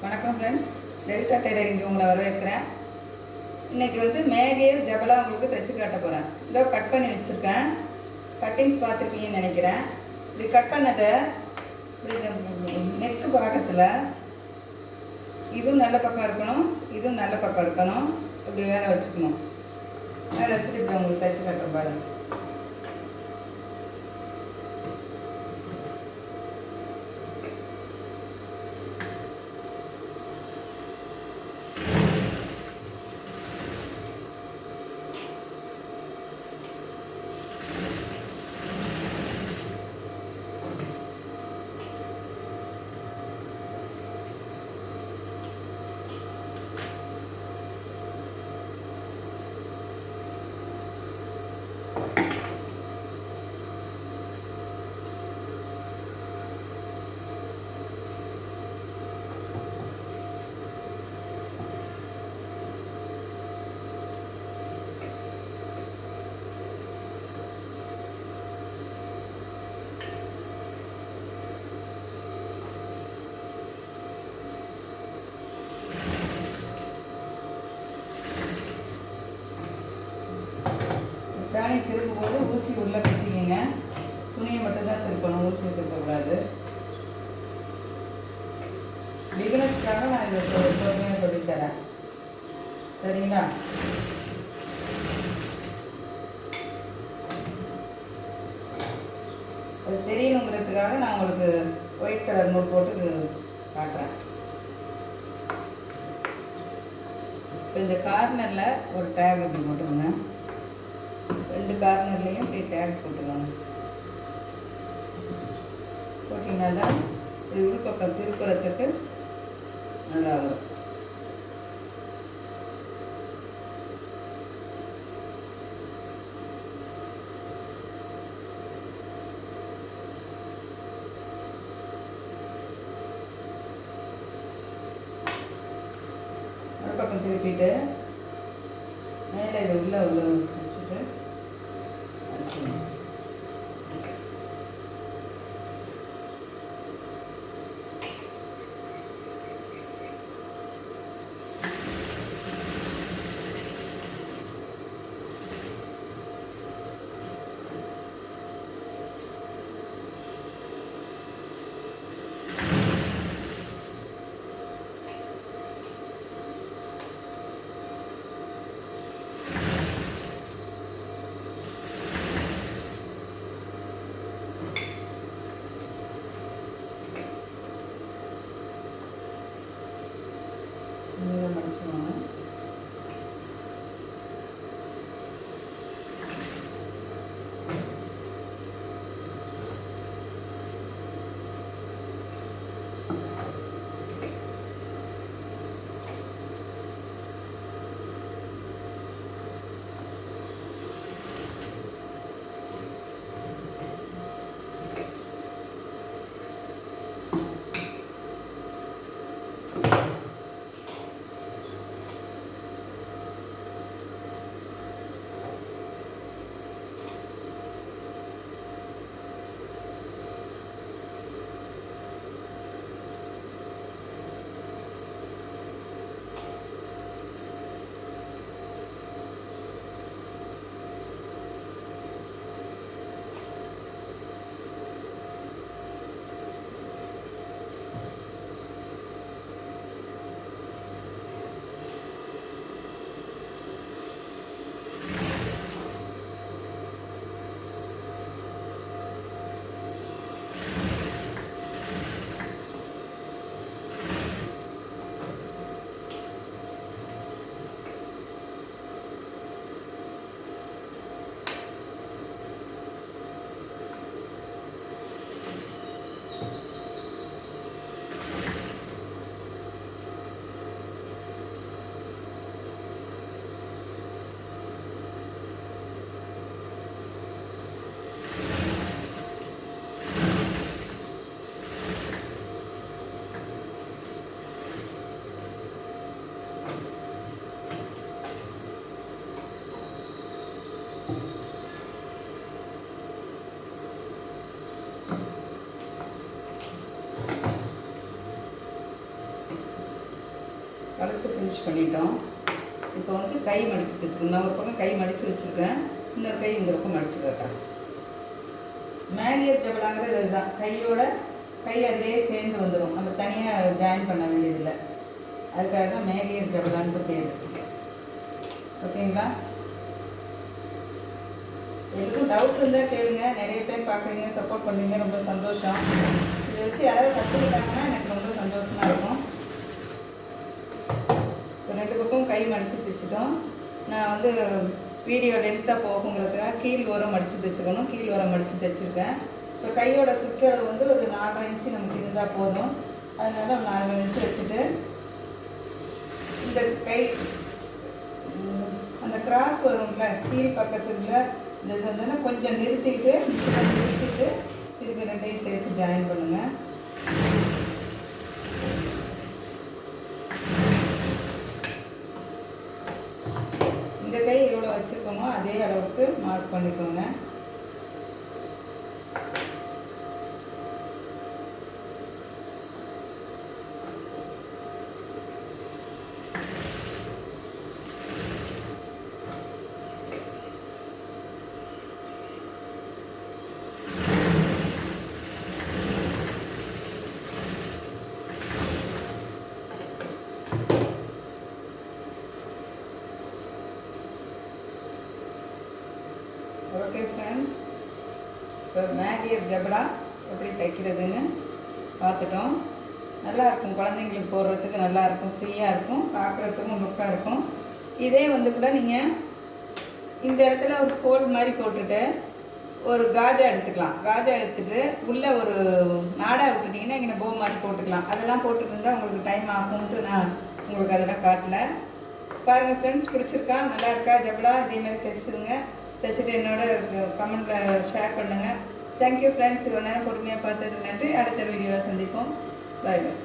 வணக்கம் friends, delta tailoring உங்களை வரவேற்கிறேன். இன்றைக்கி மேகேர் ஜபலா உங்களுக்கு தைச்சி காட்ட போகிறேன். இதோ கட் பண்ணி வச்சுருக்கேன். கட்டிங்ஸ் பார்த்துருப்பீங்கன்னு நினைக்கிறேன். இப்படி கட் பண்ணதை இப்படி நெக்கு பாகத்தில் இதுவும் நல்ல பக்கம் இருக்கணும், இதுவும் நல்ல பக்கம் இருக்கணும். இப்படி வேலை வச்சுக்கணும். வேலை வச்சுட்டு இப்படி உங்களுக்கு தைச்சி காட்டுற பாருங்க. தானே திருப்பும்போது ஊசி உள்ளே குத்திக்கிங்க. துணியை மட்டும்தான் திருப்பணும், ஊசியை திருப்பக்கூடாது. பிகினர்ஸ்க்காக நான் இதை பொறுமையாக சொல்லித்தரேன், சரிங்களா? அது தெரியணுங்கிறதுக்காக நான் உங்களுக்கு ஒயிட் கலர் நூல் போட்டு காட்டுறேன். இப்போ இந்த கார்னரில் ஒரு டேக் அப்படி போட்டுக்கோங்க. ரெண்டு கார்னர்லேயும் இப்படி டேக் போட்டுக்கோங்க. போட்டிங்கன்னா தான் இப்படி உள்பக்கம் திருப்புறத்துக்கு நல்லா வரும். உள்பக்கம் திருப்பிட்டு மேலே இது உள்ள வச்சுட்டு சின்னதாக மடிச்சுக்கோங்க. கழுத்து ஃபினிஷ் பண்ணிட்டோம். இப்போ வந்து கை மடித்து தைச்சுக்கணும். நான் ஒரு பக்கம் கை மடித்து வச்சுருக்கேன், இன்னொரு கை இந்த பக்கம் மடித்து வைக்கிறேன். மேலியர் ஜபலாங்கிறது அதுதான், கையோட கை அதிலே சேர்ந்து வந்துடும், நம்ம தனியாக ஜாயின் பண்ண வேண்டியதில்லை. அதுக்காக தான் மேலியர் ஜபலான்ட்டு பேர். ஓகேங்களா? எதுக்கும் டவுட் இருந்தால் கேளுங்க. நிறைய பேர் பார்க்குறீங்க, சப்போர்ட் பண்ணுறீங்க, ரொம்ப சந்தோஷம். இதை வச்சு யாராவது கற்றுக்கிட்டாங்கன்னா எனக்கு ரொம்ப சந்தோஷமாக இருக்கும். இப்போ 2 பக்கம் கை மடித்து தைச்சிட்டோம். நான் வந்து வீடியோ லென்த்தாக போகுங்கிறதுக்காக கீழ் ஓரம் மடித்து தைச்சிக்கணும், கீழ் ஓரம் மடித்து தைச்சிருக்கேன். இப்போ கையோட சுற்றளவு வந்து ஒரு 4 இன்ச்சு நமக்கு இருந்தால் போதும். அதனால் 4 இன்ச்சு வச்சுட்டு இந்த கை அந்த கிராஸ் வரும்ல கீழ் பக்கத்துக்குள்ள இந்த இது வந்து கொஞ்சம் நிறுத்திட்டு திருப்பி 2ஐயும் சேர்த்து ஜாயின் பண்ணுங்கள். இந்த கை எவ்வளோ வச்சுருக்கோமோ அதே அளவுக்கு மார்க் பண்ணிக்கோங்க. ஓகே ஃப்ரெண்ட்ஸ், இப்போ மேலியர் ஜபலா எப்படி தைக்கிறதுன்னு பார்த்துட்டோம். நல்லாயிருக்கும், குழந்தைங்களுக்கு போடுறதுக்கு நல்லாயிருக்கும், ஃப்ரீயாக இருக்கும், பார்க்குறதுக்கும் லுக்காக இருக்கும். இதே வந்து கூட நீங்கள் இந்த இடத்துல ஒரு கோல் மாதிரி போட்டுட்டு ஒரு காஜா எடுத்துக்கலாம். காஜா எடுத்துகிட்டு உள்ளே ஒரு நாடா விட்டுட்டிங்கன்னா இங்கே போ மாதிரி போட்டுக்கலாம். அதெல்லாம் போட்டுட்டு இருந்தால் உங்களுக்கு டைம் ஆகும்ன்ட்டு நான் உங்களுக்கு அதெல்லாம் காட்டல. பாருங்கள் ஃப்ரெண்ட்ஸ், பிடிச்சிருக்கா, நல்லா இருக்கா ஜபலா? இதேமாதிரி தைச்சிருங்க. தைச்சிட்டு என்னோட கமெண்ட்டில் ஷேர் பண்ணுங்கள். தேங்க்யூ ஃப்ரெண்ட்ஸ், இவ்வளோ நேரம் பொறுமையாக பார்த்ததுக்கு நன்றி. அடுத்த வீடியோவில் சந்திப்போம். பாய் பாய்.